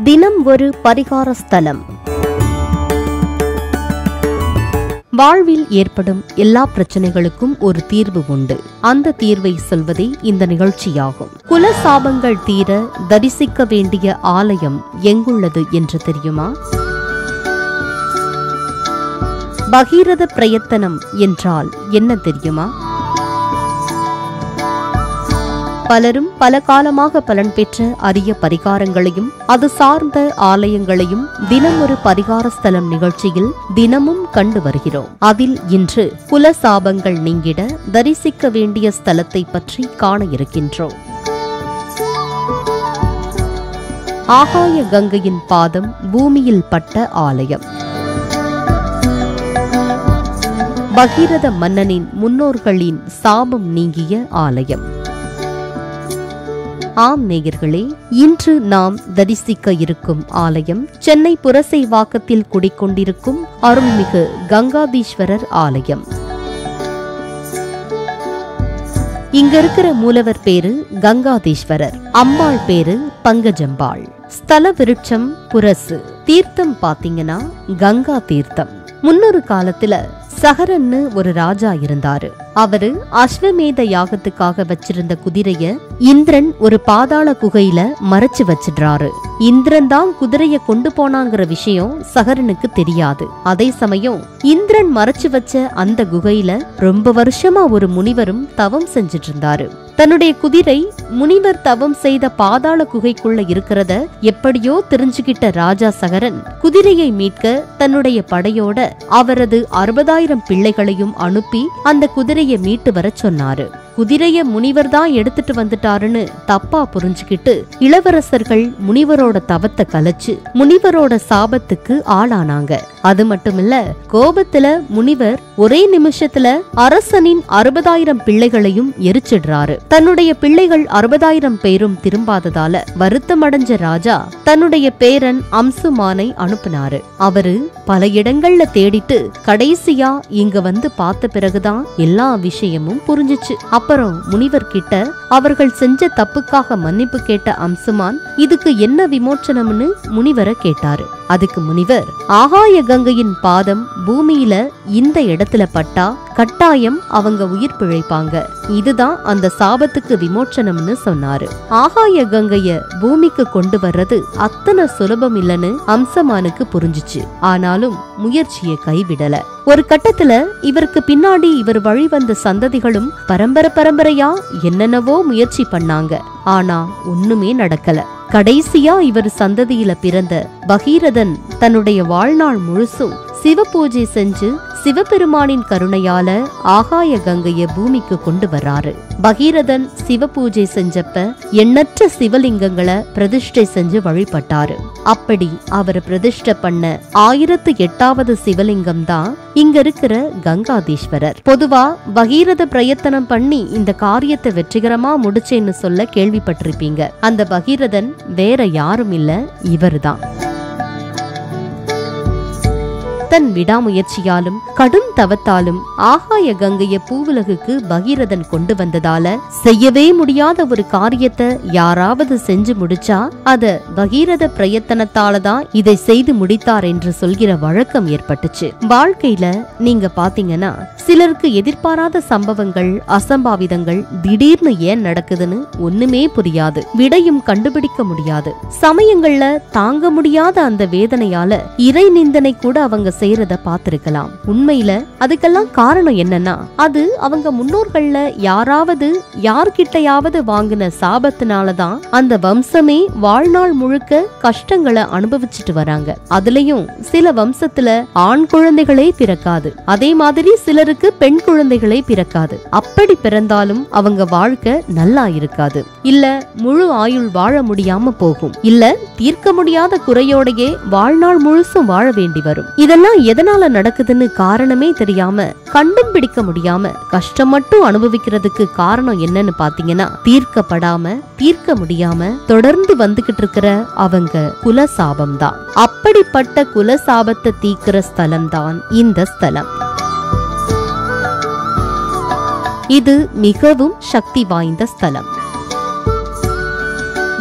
தினம் ஒரு பரிகார ஸ்தலம். வாழ்வில் ஏற்படும் எல்லா பிரச்சனைகளுக்கும் ஒரு தீர்வு உண்டு. அந்த தீர்வை சொல்வதே இந்த நிகழ்ச்சியாகும். குல சாபங்கள் தீர தரிசிக்க வேண்டிய ஆலயம் எங்குள்ளது என்று தெரியுமா? பகீரத பிரயத்தனம் என்றால் என்ன தெரியுமா? பலரும் பல காலமாக பலன் பெற்ற அரிய பரிகாரங்களையும் அது சார்ந்த ஆலயங்களையும் தினம் ஒரு பரிகார ஸ்தலம் நிகழ்ச்சியில் தினமும் கண்டு வருகிறோம். அதில் இன்று குல சாபங்கள் நீங்கிட தரிசிக்க வேண்டிய ஸ்தலத்தை பற்றி காண இருக்கின்றோம். ஆகாய கங்கையின் பாதம் பூமியில் பட்ட ஆலயம். பகீரத மன்னனின் முன்னோர்களின் சாபம் நீங்கிய ஆலயம். ஆம் நேயர்களே, இன்று நாம் தரிசிக்க இருக்கும் ஆலயம் சென்னை புரசைவாக்கத்தில் குடிக்கொண்டிருக்கும் அருள்மிகு கங்காதீஸ்வரர் ஆலயம். இங்க இருக்கிற மூலவர் பேரு கங்காதீஸ்வரர், அம்பாள் பேரு பங்கஜம்பாள். ஸ்தல விருட்சம் புரசு. தீர்த்தம் பாத்தீங்கன்னா கங்கா தீர்த்தம். முன்னொரு காலத்துல சகரன்னு ஒரு ராஜா இருந்தாரு. அவரு அஸ்வமேத யாகத்துக்காக வச்சிருந்த குதிரைய இந்திரன் ஒரு பாதாள குகையில மறைச்சு வச்சிடுறாரு. இந்திரன் தான் குதிரைய கொண்டு போனாங்கிற விஷயம் சகரனுக்கு தெரியாது. அதே சமயம் இந்திரன் மறைச்சு வச்ச அந்த குகையில ரொம்ப வருஷமா ஒரு முனிவரும் தவம் செஞ்சிட்டு இருந்தாரு. தன்னுடைய குதிரை முனிவர் தவம் செய்த பாதாள குகைக்குள்ள இருக்கிறத எப்படியோ தெரிஞ்சுகிட்ட ராஜா சகரன் குதிரையை மீட்க தன்னுடைய படையோட அவரது 60,000 பிள்ளைகளையும் அனுப்பி அந்த குதிரையை மீட்டு வர சொன்னாரு. குதிரைய முனிவர் தான் எடுத்துட்டு வந்துட்டாருன்னு தப்பா புரிஞ்சுக்கிட்டு இளவரசர்கள் முனிவரோட தவத்தை கலைச்சு முனிவரோட சாபத்துக்கு ஆளானாங்க. அது மட்டுமில்ல, கோபத்துல முனிவர் ஒரே நிமிஷத்துல அரசனின் 60,000 பிள்ளைகளையும் எரிச்சிடுறாரு. தன்னுடைய பிள்ளைகள் 60,000 பேரும் திரும்பாததால வருத்தமடைஞ்ச ராஜா தன்னுடைய பேரன் அம்சுமானை அனுப்பினாரு. அவரு பல இடங்கள்ல தேடிட்டு கடைசியா இங்க வந்து பார்த்த பிறகுதான் எல்லா விஷயமும் புரிஞ்சிச்சு. அப்புறம் முனிவர் கிட்ட அவர்கள் செஞ்ச தப்புக்காக மன்னிப்பு கேட்ட அம்சுமான் இதுக்கு என்ன விமோச்சனம்னு முனிவரை கேட்டாரு. அதுக்கு முனிவர், ஆகாய கங்கையின் பாதம் பூமியில இந்த இடத்துல பட்டா கட்டாயம் அவங்க உயிர் பிழைப்பாங்க, இதுதான் அந்த சாபத்துக்கு விமோச்சனம்னு சொன்னாரு. ஆகாய கங்கைய பூமிக்கு கொண்டு வர்றது அத்தனை சுலபம் இல்லன்னு அம்சமானுக்கு புரிஞ்சிச்சு. ஆனாலும் முயற்சியை கைவிடல. ஒரு கட்டத்துல இவருக்கு பின்னாடி இவர் வழி வந்த சந்ததிகளும் பரம்பரையா என்னென்னவோ முயற்சி பண்ணாங்க. ஆனா ஒண்ணுமே நடக்கல. கடைசியா இவர் சந்ததியில பிறந்த பகீரதன் தன்னுடைய வாழ்நாள் முழுசும் சிவ பூஜை செஞ்சு சிவபெருமானின் கருணையால ஆகாய கங்கைய பூமிக்கு கொண்டு வர்றாரு. பகீரதன் சிவ பூஜை செஞ்சப்ப எண்ணற்ற சிவலிங்கங்களை பிரதிஷ்டை செஞ்சு வழிபட்டாரு. அப்படி அவர் பிரதிஷ்டை பண்ண 1008வது சிவலிங்கம் தான் இங்க இருக்கிற கங்காதீஸ்வரர். பொதுவா பகீரத பிரயத்தனம் பண்ணி இந்த காரியத்தை வெற்றிகரமா முடிச்சேன்னு சொல்ல கேள்விப்பட்டிருப்பீங்க. அந்த பகீரதன் வேற யாரும் இல்ல, இவர்தான். தன் விடாமுயற்சியாலும் கடும் தவத்தாலும் ஆகாய கங்கைய பூவுலகுக்கு பகீரதன் கொண்டு வந்ததால செய்யவே முடியாத ஒரு காரியத்தை யாராவது செஞ்சு முடிச்சா அத பகீரத பிரயத்தனத்தாலதான் இதை செய்து முடித்தார் என்று சொல்கிற வழக்கம் ஏற்பட்டுச்சு. வாழ்க்கையில நீங்க பாத்தீங்கன்னா சிலருக்கு எதிர்பாராத சம்பவங்கள், அசம்பாவிதங்கள் திடீர்னு ஏன் நடக்குதுன்னு ஒண்ணுமே புரியாது, விடையும் கண்டுபிடிக்க முடியாது. சமயங்கள்ல தாங்க முடியாத அந்த வேதனையால இறை நிந்தனை கூட அவங்க செய்யறத பாத்திருக்கலாம். உண்மையில அதுக்கெல்லாம் காரணம் என்னன்னா, அது அவங்க முன்னோர்கள்ல யார்கிட்டயாவது வாங்கின சாபத்தினாலதான் அந்த வம்சமே வாழ்நாள் முழுக்க கஷ்டங்களை அனுபவிச்சுட்டு வராங்க. அதுலயும் சில வம்சத்துல ஆண் குழந்தைகளே பிறக்காது, அதே மாதிரி சிலருக்கு பெண் குழந்தைகளே பிறக்காது. அப்படி பிறந்தாலும் அவங்க வாழ்க்கை நல்லா இருக்காது, இல்ல முழு ஆயுள் வாழ முடியாம போகும், இல்ல தீர்க்க முடியாத குறையோடையே வாழ்நாள் முழுசும் வாழ வேண்டி வரும். இதெல்லாம் எதனால நடக்குதுன்னு காரணமே தெரியாம, கண்டும் பிடிக்க முடியாம கஷ்டம் மட்டும் அனுபவிக்கிறதுக்கு காரணம் என்னன்னு பாத்தீங்கன்னா, தீர்க்க முடியாம தொடர்ந்து வந்துகிட்டு இருக்கிற அவங்க குலசாபம் தான். அப்படிப்பட்ட குலசாபத்தை தீக்கிற ஸ்தலம் தான் இந்த ஸ்தலம். இது மிகவும் சக்தி வாய்ந்த ஸ்தலம்.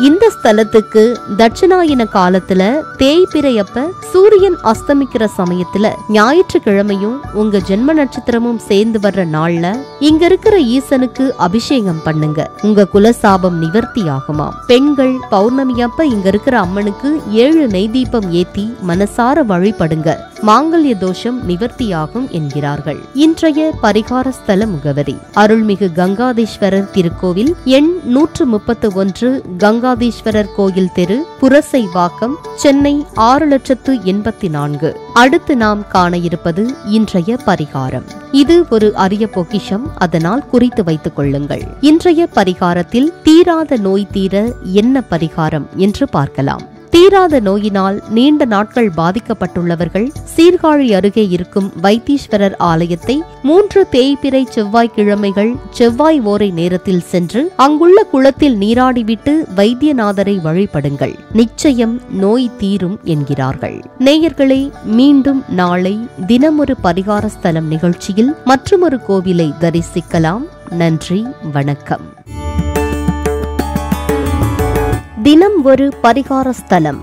இந்த ஸ்தலத்துக்கு தட்சிணாயன காலத்துல தேய்பிறையப்ப சூரியன் அஸ்தமிக்கிற சமயத்துல ஞாயிற்றுக்கிழமையும் உங்க ஜென்ம நட்சத்திரமும் சேர்ந்து வர்ற நாள்ல இங்க இருக்கிற ஈசனுக்கு அபிஷேகம் பண்ணுங்க. உங்க குலசாபம் நிவர்த்தி ஆகுமாம். பெண்கள் பௌர்ணமி அப்ப இங்க இருக்கிற அம்மனுக்கு 7 நெய் தீபம் ஏத்தி மனசார வழிபடுங்க. மாங்கல்ய தோஷம் நிவர்த்தியாகும் என்கிறார்கள். இன்றைய பரிகார ஸ்தல முகவரி: அருள்மிகு கங்காதீஸ்வரர் திருக்கோவில், எண் 131, கங்காதீஸ்வரர் கோயில் தெரு, புரசைவாக்கம், சென்னை 6,84,000. அடுத்து நாம் காண இருப்பது இன்றைய பரிகாரம். இது ஒரு அரிய பொக்கிஷம், அதனால் குறித்து வைத்துக் கொள்ளுங்கள். இன்றைய பரிகாரத்தில் தீராத நோய் தீர என்ன பரிகாரம் என்று பார்க்கலாம். தீராத நோயினால் நீண்ட நாட்கள் பாதிக்கப்பட்டுள்ளவர்கள் சீர்காழி அருகே இருக்கும் வைத்தீஸ்வரர் ஆலயத்தை 3 தேய்பிறை செவ்வாய்க்கிழமைகள் செவ்வாய் ஓரை நேரத்தில் சென்று அங்குள்ள குளத்தில் நீராடிவிட்டு வைத்தியநாதரை வழிபடுங்கள். நிச்சயம் நோய் தீரும் என்கிறார்கள். நேயர்களே, மீண்டும் நாளை தினமொரு பரிகார ஸ்தலம் நிகழ்ச்சியில் மற்றொரு கோவிலை தரிசிக்கலாம். நன்றி, வணக்கம். தினம் ஒரு பரிகார ஸ்தலம்.